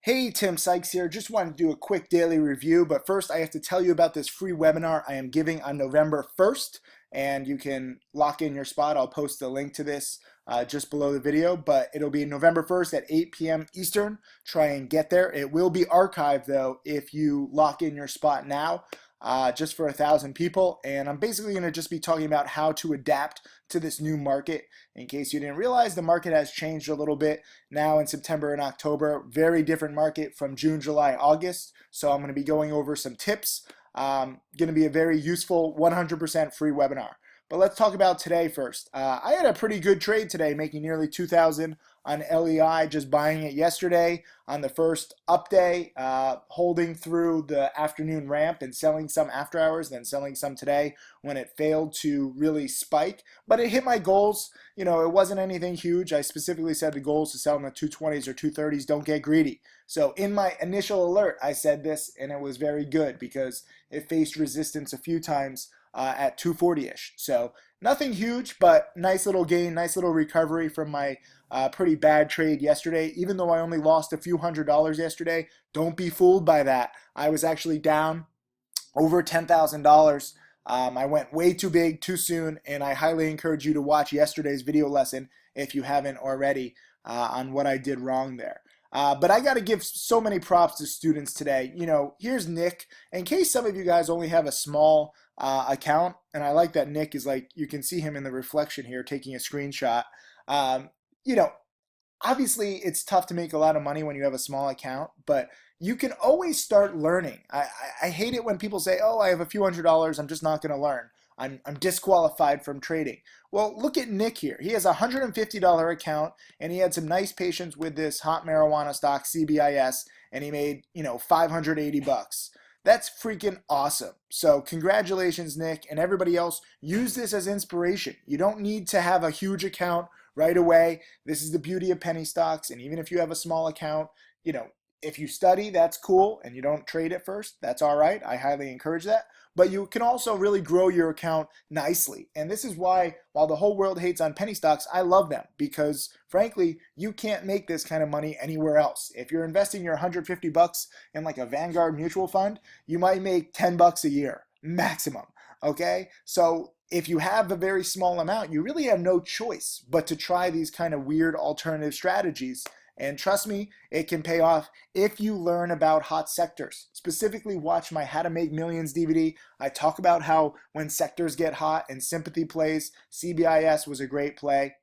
Hey, Tim Sykes here. Just wanted to do a quick daily review, but first I have to tell you about this free webinar I am giving on November 1st, and you can lock in your spot. I'll post the link to this just below the video, but it'll be November 1st at 8 p.m. Eastern. Try and get there. It will be archived though if you lock in your spot now. Just for 1,000 people, and I'm basically going to just be talking about how to adapt to this new market. In case you didn't realize, the market has changed a little bit now in September and October. Very different market from June, July, August. So I'm going to be going over some tips. Going to be a very useful 100% free webinar. But let's talk about today first. I had a pretty good trade today, making nearly 2,000 on LEI, just buying it yesterday on the first up day, holding through the afternoon ramp and selling some after hours, then selling some today when it failed to really spike. But it hit my goals. You know, it wasn't anything huge. I specifically said the goals to sell in the 220s or 230s. Don't get greedy. So in my initial alert, I said this, and it was very good because it faced resistance a few times at 240-ish. So nothing huge, but nice little gain, nice little recovery from my pretty bad trade yesterday. Even though I only lost a few $100s yesterday, don't be fooled by that. I was actually down over $10,000. I went way too big too soon, and I highly encourage you to watch yesterday's video lesson if you haven't already on what I did wrong there. But I got to give so many props to students today. You know, here's Nick. In case some of you guys only have a small account, and I like that Nick is like, you can see him in the reflection here taking a screenshot. Um, you know, obviously it's tough to make a lot of money when you have a small account, but you can always start learning. I hate it when people say, oh, I have a few $100, I'm just not going to learn. I'm disqualified from trading. Well, look at Nick here. He has a $150 account, and he had some nice patience with this hot marijuana stock, CBIS, and he made, 580 bucks. That's freaking awesome. So congratulations, Nick, and everybody else. Use this as inspiration. You don't need to have a huge account right away. This is the beauty of penny stocks. And even if you have a small account, if you study, that's cool, and you don't trade at first, that's all right. I highly encourage that. But you can also really grow your account nicely. And this is why, while the whole world hates on penny stocks, I love them because, frankly, you can't make this kind of money anywhere else. If you're investing your 150 bucks in like a Vanguard mutual fund, you might make 10 bucks a year maximum. Okay? So if you have a very small amount, you really have no choice but to try these kind of weird alternative strategies. And trust me, it can pay off if you learn about hot sectors. Specifically, watch my How to Make Millions DVD. I talk about how when sectors get hot and sympathy plays, CBIS was a great play.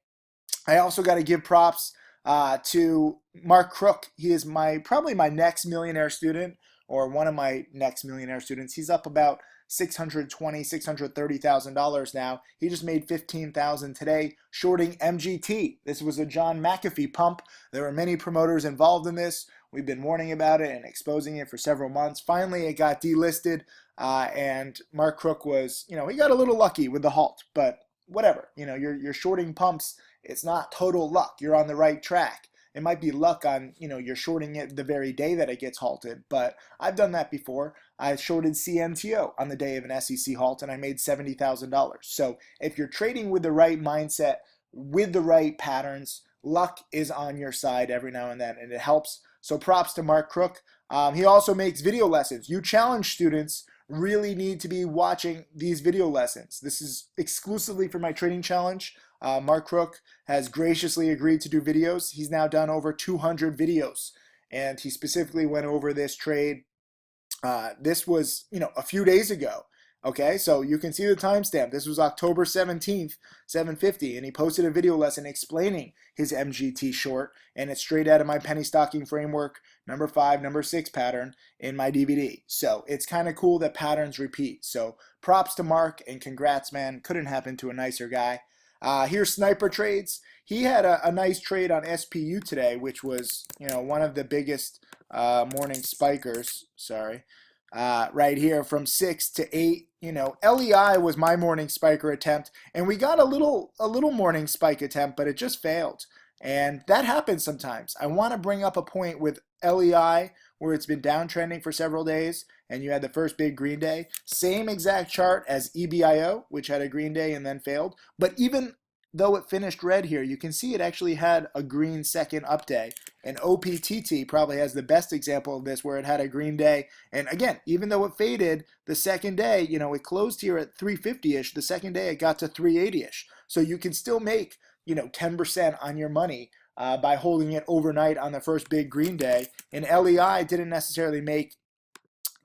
I also got to give props to Mark Crook. He is probably my next millionaire student, or one of my next millionaire students. He's up about $630,000 now. He just made $15,000 today shorting MGT. This was a John McAfee pump. There were many promoters involved in this. We've been warning about it and exposing it for several months. Finally, it got delisted, and Mark Crook was, he got a little lucky with the halt, but whatever. You're shorting pumps. It's not total luck. You're on the right track. It might be luck on, you're shorting it the very day that it gets halted, but I've done that before. I shorted CNTO on the day of an SEC halt and I made $70,000. So if you're trading with the right mindset, with the right patterns, luck is on your side every now and then, and it helps. So props to Mark Crook. He also makes video lessons. You challenge students really need to be watching these video lessons. This is exclusively for my trading challenge. Mark Crook has graciously agreed to do videos. He's now done over 200 videos, and he specifically went over this trade. This was, a few days ago. Okay, so you can see the timestamp. This was October 17th, 7:50, and he posted a video lesson explaining his MGT short, and it's straight out of my penny stocking framework, number 5, number 6 pattern in my DVD. So it's kind of cool that patterns repeat. So props to Mark, and congrats, man. Couldn't happen to a nicer guy. Here's Sniper Trades. He had a nice trade on SPU today, which was, one of the biggest morning spikers. Sorry. Right here from 6 to 8. LEI was my morning spiker attempt, and we got a little morning spike attempt, but it just failed. And that happens sometimes. I want to bring up a point with LEI where it's been downtrending for several days, and you had the first big green day. Same exact chart as EBIO, which had a green day and then failed. But even though it finished red here, you can see it actually had a green second up day. And OPTT probably has the best example of this, where it had a green day. And again, even though it faded the second day, it closed here at 350-ish. The second day it got to 380-ish. So you can still make, 10% on your money by holding it overnight on the first big green day. And LEI didn't necessarily make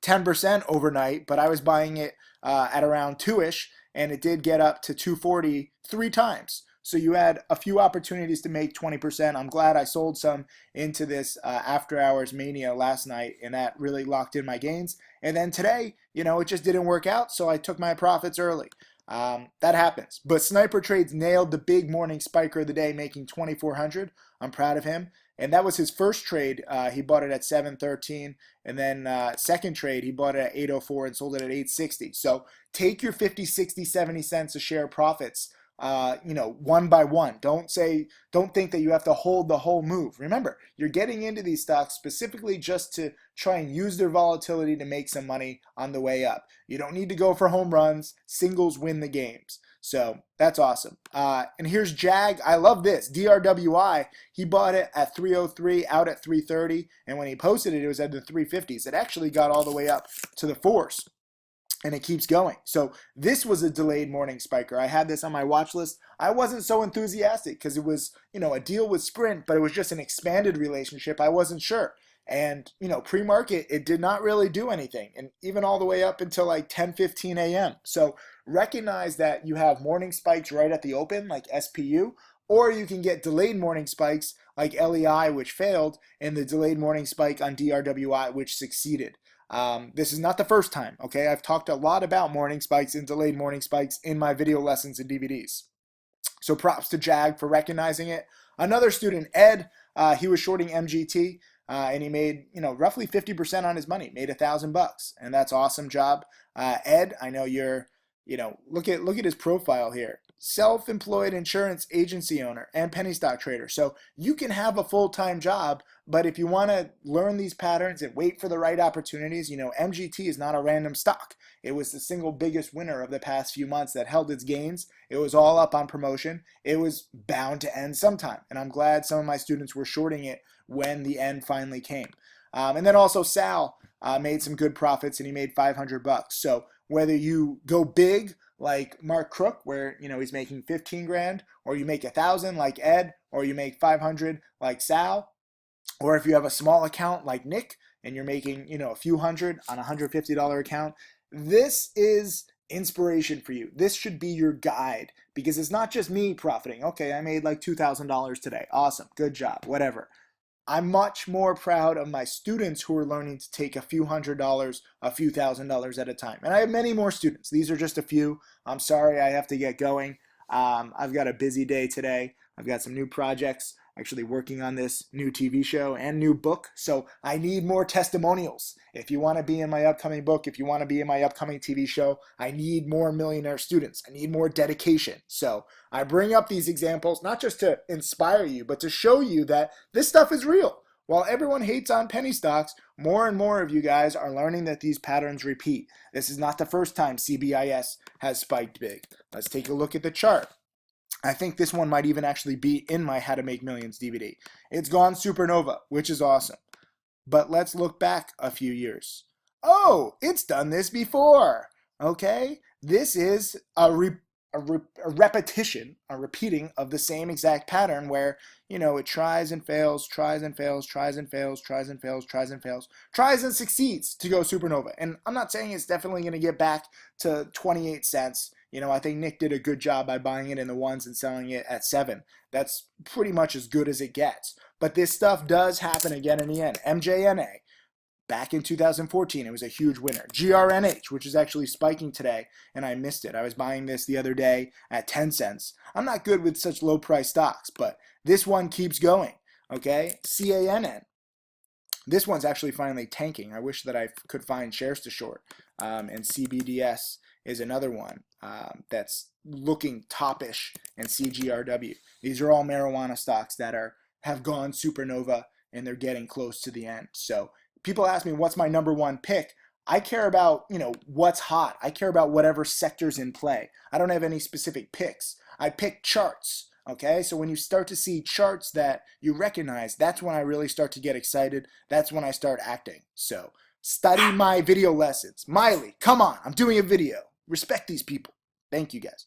10% overnight, but I was buying it at around 2-ish, and it did get up to 240 three times. So you had a few opportunities to make 20%. I'm glad I sold some into this after hours mania last night, and that really locked in my gains. And then today, it just didn't work out, so I took my profits early. That happens. But Sniper Trades nailed the big morning spiker of the day, making 2,400. I'm proud of him. And that was his first trade. He bought it at 713, and then second trade he bought it at 804 and sold it at 860. So take your 50, 60, 70 cents a share profits, one by one. Don't think that you have to hold the whole move. Remember, you're getting into these stocks specifically just to try and use their volatility to make some money on the way up. You don't need to go for home runs. Singles win the games. So that's awesome. And here's JAG. I love this. DRWI, he bought it at 303, out at 330. And when he posted it, it was at the 350s. It actually got all the way up to the 4s. And it keeps going. So this was a delayed morning spiker. I had this on my watch list. I wasn't so enthusiastic because it was, a deal with Sprint, but it was just an expanded relationship. I wasn't sure. And, pre-market, it did not really do anything. And even all the way up until like 10:15 a.m. So recognize that you have morning spikes right at the open, like SPU, or you can get delayed morning spikes like LEI, which failed, and the delayed morning spike on DRWI, which succeeded. This is not the first time, okay? I've talked a lot about morning spikes and delayed morning spikes in my video lessons and DVDs. So props to JAG for recognizing it. Another student, Ed, he was shorting MGT, and he made, roughly 50% on his money, made $1,000, and that's awesome job. Ed, I know you're, look at his profile here. Self-employed insurance agency owner and penny stock trader. So you can have a full-time job, but if you want to learn these patterns and wait for the right opportunities, MGT is not a random stock. It was the single biggest winner of the past few months that held its gains. It was all up on promotion. It was bound to end sometime, and I'm glad some of my students were shorting it when the end finally came. And then also Sal made some good profits, and he made $500. So whether you go big like Mark Crook, where he's making 15 grand, or you make 1,000 like Ed, or you make 500 like Sal, or if you have a small account like Nick and you're making a few hundred on a $150 account, this is inspiration for you. This should be your guide, because it's not just me profiting. Okay, I made like $2,000 today. Awesome, good job, whatever. I'm much more proud of my students who are learning to take a few $100s, a few $1,000s at a time. And I have many more students. These are just a few. I'm sorry I have to get going. I've got a busy day today. I've got some new projects, actually working on this new TV show and new book. So I need more testimonials. If you want to be in my upcoming book, if you want to be in my upcoming TV show, I need more millionaire students. I need more dedication. So I bring up these examples, not just to inspire you, but to show you that this stuff is real. While everyone hates on penny stocks, more and more of you guys are learning that these patterns repeat. This is not the first time CBIS has spiked big. Let's take a look at the chart. I think this one might even actually be in my How to Make Millions DVD. It's gone supernova, which is awesome. But let's look back a few years. Oh, it's done this before. Okay? This is a repetition, a repeating of the same exact pattern where, it tries and fails, tries and fails, tries and fails, tries and fails, tries and fails, tries and succeeds to go supernova. And I'm not saying it's definitely going to get back to 28 cents. I think Nick did a good job by buying it in the ones and selling it at 7. That's pretty much as good as it gets. But this stuff does happen again in the end. MJNA, back in 2014, it was a huge winner. GRNH, which is actually spiking today, and I missed it. I was buying this the other day at 10 cents. I'm not good with such low price stocks, but this one keeps going. Okay? CANN. This one's actually finally tanking. I wish that I could find shares to short. And CBDS is another one that's looking topish, and CGRW. These are all marijuana stocks that have gone supernova, and they're getting close to the end. So people ask me, what's my number one pick? I care about, what's hot. I care about whatever sector's in play. I don't have any specific picks. I pick charts. Okay, so when you start to see charts that you recognize, that's when I really start to get excited. That's when I start acting. So study my video lessons. Miley, come on, I'm doing a video. Respect these people. Thank you guys.